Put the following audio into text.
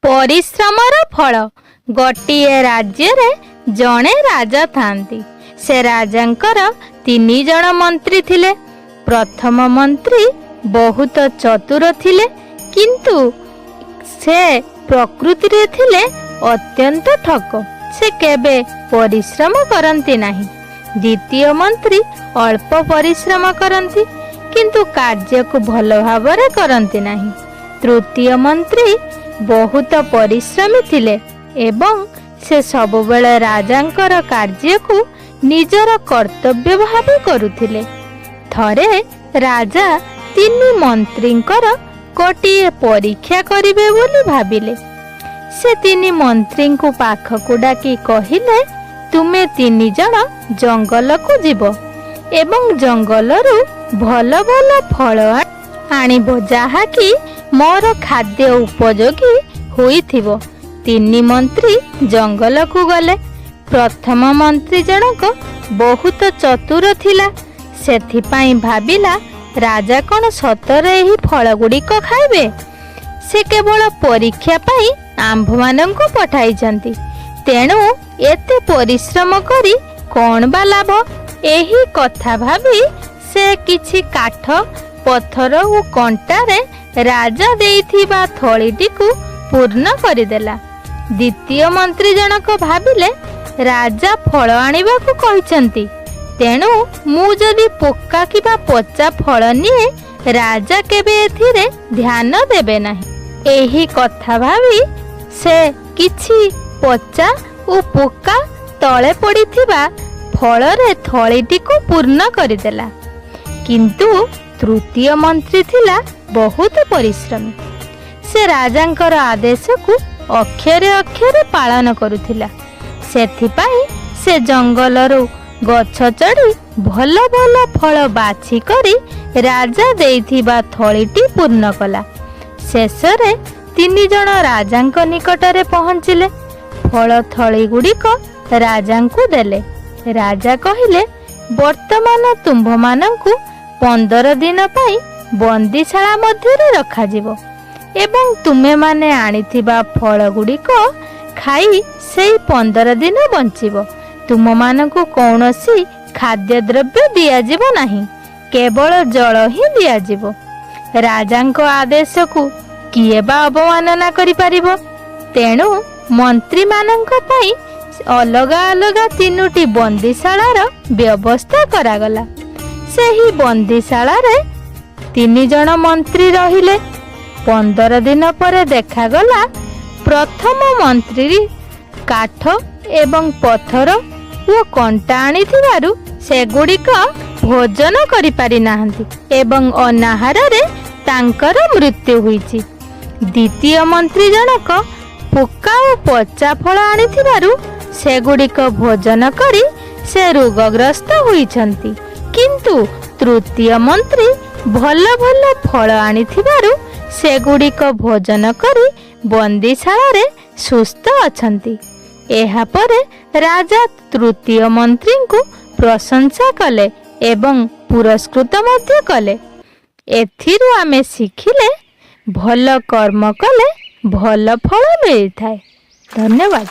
परिश्रमर फल। गोटिए राज्य जड़े राजा थांती। से राजांकर 3 जण मंत्री थिले। प्रथम मंत्री बहुत चतुर थिले, किंतु से प्रकृति रे थिले अत्यंत ठक। से केबे परिश्रम करती नहीं। द्वितीय मंत्री अल्प परिश्रम करती, किंतु कार्य को भल भावरे करती नहीं। तृतीय मंत्री बहुत परिश्रमी थिले एवं से सबुबेले राजांकर कार्य को निजर कर्तव्य भावे करुथिले। थरे राजा 3 मंत्रींकर गोटिए परीक्षा करिवे बोली भाबिले। से 3 मंत्री को पाखकु डाकी कहिले, तुमे 3 जण जंगल को जीव एवं जंगलरू भल भल फल आनिबो, जहा कि मोर खाद्य उपयोगी होइथिबो। 3 मंत्री जंगल को गले। प्रथम मंत्री जनक बहुत चतुर थिला। सेथिपाई भाबिला, राजा कौन सतरे ही फल गुड़िक खाइबे? से केवल परीक्षा पाई आंभ मानंकु पठाइछंती। तेणु एते परिश्रम करी कौन बा लाभ? एही कथा भाबी से किछि काठ, पत्थर और कंटारे राजा देइथिबा थळीटिकु पूर्ण करिदेला। द्वितीय मंत्री जनक भाबिले, राजा फल आनिबाकु कहिछंती, तेणु मु जदि पोका किबा पचा फल निए, राजा केबे एथिरे ध्यान देबे नाही। एही कथा भाबी से किछि पचा ओ पोका तळे पड़िथिबा फलरे थळीटिकु पूर्ण करिदेला। किंतु तृतीय मंत्री थिला बहुत परिश्रमी। से राजांकर आदेश को अक्षरे अक्षरे पालन करुथिला। सेथिपाई से जंगलरू गछ चढ़ी भल भल फल बाछि करी राजा देइथिबा थळीटी पूर्ण कला। शेषरे 3 जण राजांक निकटरे पहुँचिले। फल थळी गुड़िक राजांकु देले। राजा कहिले, वर्तमान तुम्भ मानंकु 15 दिन पाई बंदीशाला मध्यरे रखा जिवो एवं तुमे माने आनिथिबा फल गुड़िक खाई सेई 15 दिन बंचिबो। तुम मानकु कौनसी खाद्य द्रव्य दियाजिबो नाही, केवल जल ही दियाजिबो। राजांको आदेश को किए बा अवमानना करि पारिबो? तेणु मंत्री मानंको पाई अलगा अलगा 3टी बंदीशालार व्यवस्था करागला। सेही बंदीशाला रे 3 जण मंत्री रहिले। 15 दिन पर देखागला, प्रथम मंत्री काठ एवं पत्थर ओ कंटा आनिथिबारु सेगुड़िक भोजन करि पारि नाहंती एवं अनाहार रे तांकर मृत्यु हुईची। द्वितीय मंत्री जनक पोका ओ पचा फल आनिथिबारु सेगुड़िक भोजन करी से रोगग्रस्त होईछंती। किंतु तृतीय मंत्री भल भल फल आनिथिबारु सेगुड़िक भोजन करी बंदीशाला रे सुस्थ अछंती। एहा परे राजा तृतीय मंत्री को प्रशंसा कले एवं पुरस्कृत मध्य कले। एथिरु आमे शिखिले, भल कर्म कले भल फल मिलि थाए। धन्यवाद।